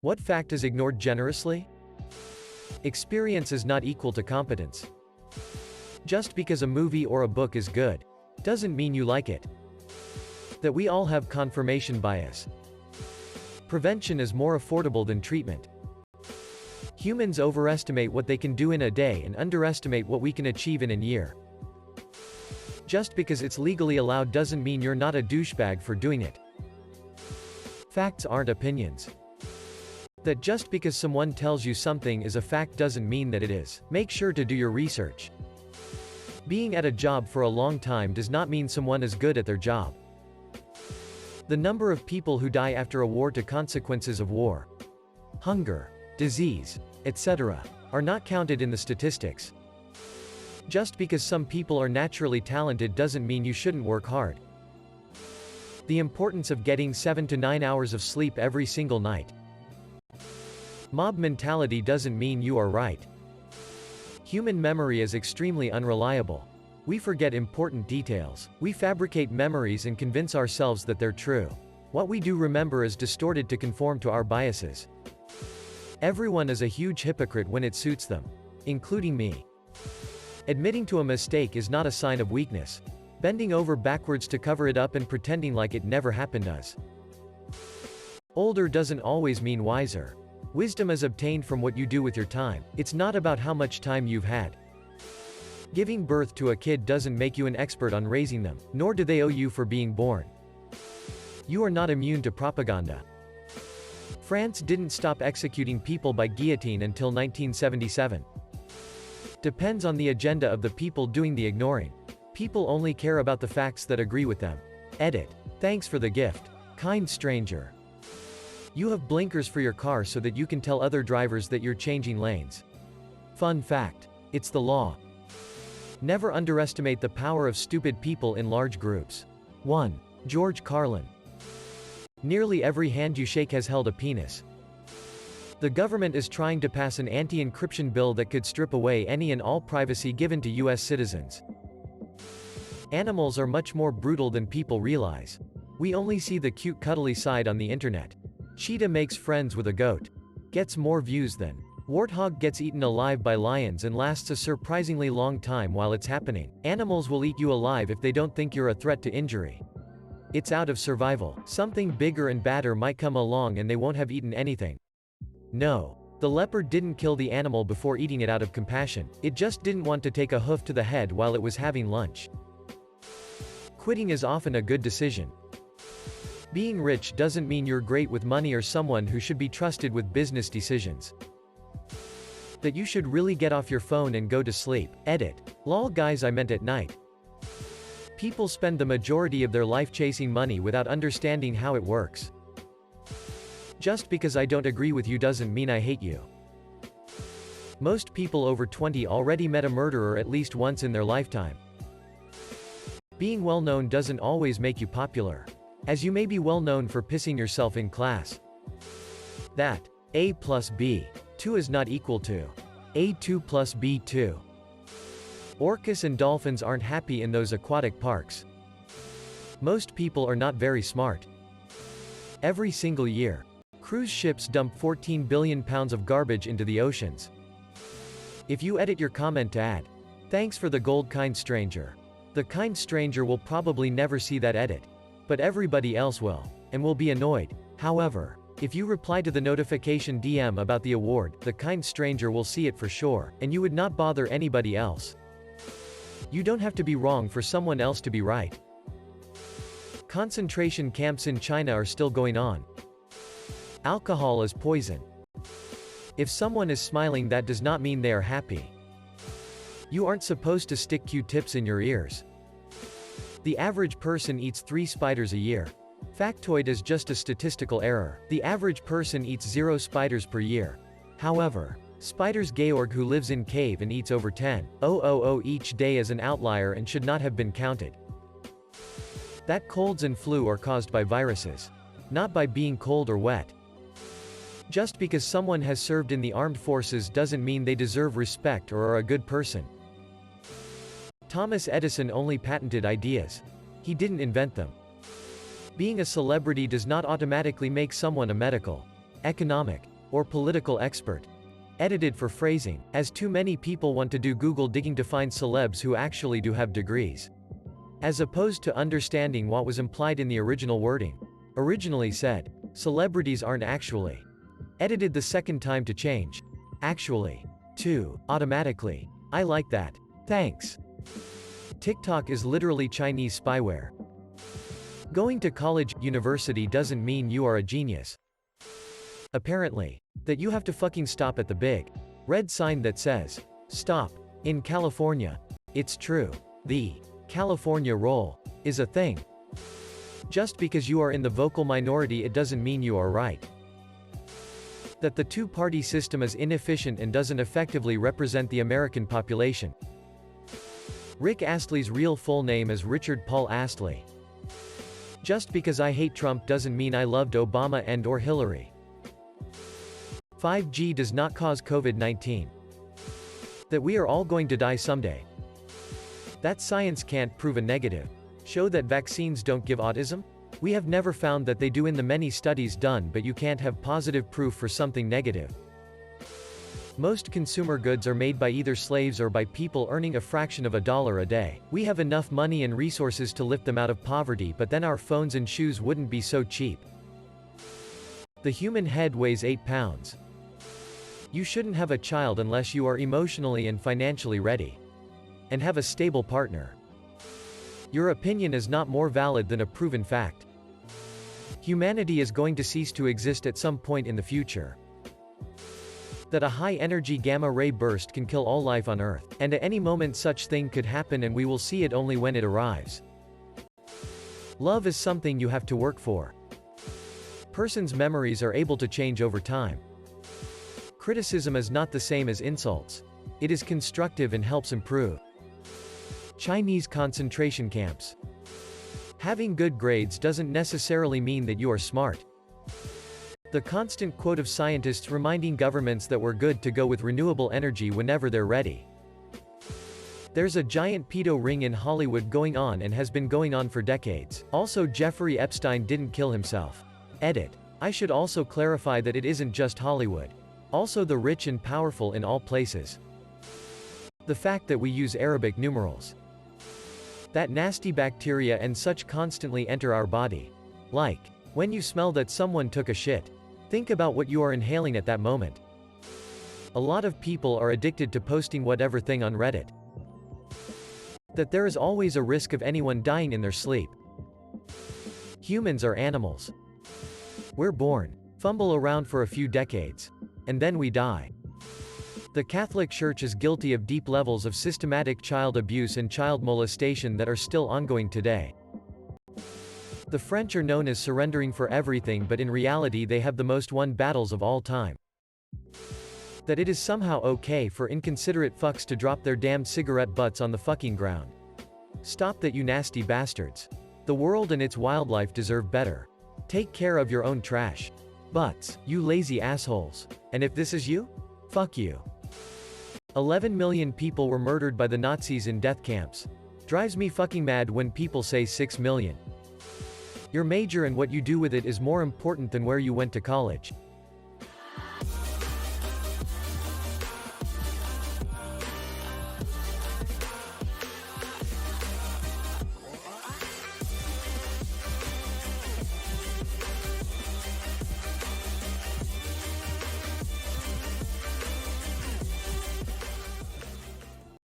What fact is ignored generously? Experience is not equal to competence. Just because a movie or a book is good, doesn't mean you like it. That we all have confirmation bias. Prevention is more affordable than treatment. Humans overestimate what they can do in a day and underestimate what we can achieve in a year. Just because it's legally allowed doesn't mean you're not a douchebag for doing it. Facts aren't opinions. That just because someone tells you something is a fact doesn't mean that it is. Make sure to do your research. Being at a job for a long time does not mean someone is good at their job. The number of people who die after a war to consequences of war, hunger, disease, etc., are not counted in the statistics. Just because some people are naturally talented doesn't mean you shouldn't work hard. The importance of getting 7 to 9 hours of sleep every single night. Mob mentality doesn't mean you are right. Human memory is extremely unreliable. We forget important details. We fabricate memories and convince ourselves that they're true. What we do remember is distorted to conform to our biases. Everyone is a huge hypocrite when it suits them, including me. Admitting to a mistake is not a sign of weakness. Bending over backwards to cover it up and pretending like it never happened does. Older doesn't always mean wiser. Wisdom is obtained from what you do with your time. It's not about how much time you've had. Giving birth to a kid doesn't make you an expert on raising them, nor do they owe you for being born. You are not immune to propaganda. France didn't stop executing people by guillotine until 1977. Depends on the agenda of the people doing the ignoring. People only care about the facts that agree with them. Edit. Thanks for the gift. Kind stranger. You have blinkers for your car so that you can tell other drivers that you're changing lanes. Fun fact. It's the law. Never underestimate the power of stupid people in large groups. 1. George Carlin. Nearly every hand you shake has held a penis. The government is trying to pass an anti-encryption bill that could strip away any and all privacy given to US citizens. Animals are much more brutal than people realize. We only see the cute cuddly side on the internet. Cheetah makes friends with a goat. Gets more views than. Warthog gets eaten alive by lions and lasts a surprisingly long time while it's happening. Animals will eat you alive if they don't think you're a threat to injury. It's out of survival. Something bigger and badder might come along and they won't have eaten anything. No. The leopard didn't kill the animal before eating it out of compassion. It just didn't want to take a hoof to the head while it was having lunch. Quitting is often a good decision. Being rich doesn't mean you're great with money or someone who should be trusted with business decisions. That you should really get off your phone and go to sleep. Edit. Lol guys, I meant at night. People spend the majority of their life chasing money without understanding how it works. Just because I don't agree with you doesn't mean I hate you. Most people over 20 already met a murderer at least once in their lifetime. Being well known doesn't always make you popular. As you may be well known for pissing yourself in class. That A plus B2 is not equal to A2 plus B2. Orcas and dolphins aren't happy in those aquatic parks. Most people are not very smart. Every single year, cruise ships dump 14 billion pounds of garbage into the oceans. If you edit your comment to add, "Thanks for the gold, kind stranger," the kind stranger will probably never see that edit. But everybody else will, and will be annoyed. However, if you reply to the notification DM about the award, the kind stranger will see it for sure, and you would not bother anybody else. You don't have to be wrong for someone else to be right. Concentration camps in China are still going on. Alcohol is poison. If someone is smiling, that does not mean they are happy. You aren't supposed to stick Q-tips in your ears. The average person eats 3 spiders a year. Factoid is just a statistical error. The average person eats 0 spiders per year. However, Spiders Georg, who lives in cave and eats over 10,000 each day, is an outlier and should not have been counted. That colds and flu are caused by viruses, not by being cold or wet. Just because someone has served in the armed forces doesn't mean they deserve respect or are a good person. Thomas Edison only patented ideas. He didn't invent them. Being a celebrity does not automatically make someone a medical economic, or political expert. Edited for phrasing, as too many people want to do Google digging to find celebs who actually do have degrees. As opposed to understanding what was implied in the original wording. Originally said, celebrities aren't actually. Edited the second time to change. Actually. 2. Automatically. I like that. Thanks. TikTok is literally Chinese spyware. Going to college, university doesn't mean you are a genius. Apparently. That you have to fucking stop at the big red sign that says, stop. In California. It's true. The California roll is a thing. Just because you are in the vocal minority it doesn't mean you are right. That the two-party system is inefficient and doesn't effectively represent the American population. Rick Astley's real full name is Richard Paul Astley. Just because I hate Trump doesn't mean I loved Obama and/or Hillary. 5G does not cause COVID-19. That we are all going to die someday. That science can't prove a negative. Show that vaccines don't give autism? We have never found that they do in the many studies done, but you can't have positive proof for something negative. Most consumer goods are made by either slaves or by people earning a fraction of $1 a day. We have enough money and resources to lift them out of poverty, but then our phones and shoes wouldn't be so cheap. The human head weighs 8 pounds. You shouldn't have a child unless you are emotionally and financially ready. And have a stable partner. Your opinion is not more valid than a proven fact. Humanity is going to cease to exist at some point in the future. That a high-energy gamma-ray burst can kill all life on Earth, and at any moment such thing could happen and we will see it only when it arrives. Love is something you have to work for. Person's memories are able to change over time. Criticism is not the same as insults. It is constructive and helps improve. Chinese concentration camps. Having good grades doesn't necessarily mean that you are smart. The constant quote of scientists reminding governments that we're good to go with renewable energy whenever they're ready. There's a giant pedo ring in Hollywood going on and has been going on for decades. Also, Jeffrey Epstein didn't kill himself. Edit. I should also clarify that it isn't just Hollywood. Also the rich and powerful in all places. The fact that we use Arabic numerals. That nasty bacteria and such constantly enter our body. Like, when you smell that someone took a shit. Think about what you are inhaling at that moment. A lot of people are addicted to posting whatever thing on Reddit. That there is always a risk of anyone dying in their sleep. Humans are animals. We're born, fumble around for a few decades, and then we die. The Catholic Church is guilty of deep levels of systematic child abuse and child molestation that are still ongoing today. The French are known as surrendering for everything, but in reality they have the most won battles of all time. That it is somehow okay for inconsiderate fucks to drop their damned cigarette butts on the fucking ground. Stop that, you nasty bastards. The world and its wildlife deserve better. Take care of your own trash. Butts, you lazy assholes. And if this is you? Fuck you. 11 million people were murdered by the Nazis in death camps. Drives me fucking mad when people say 6 million. Your major and what you do with it is more important than where you went to college.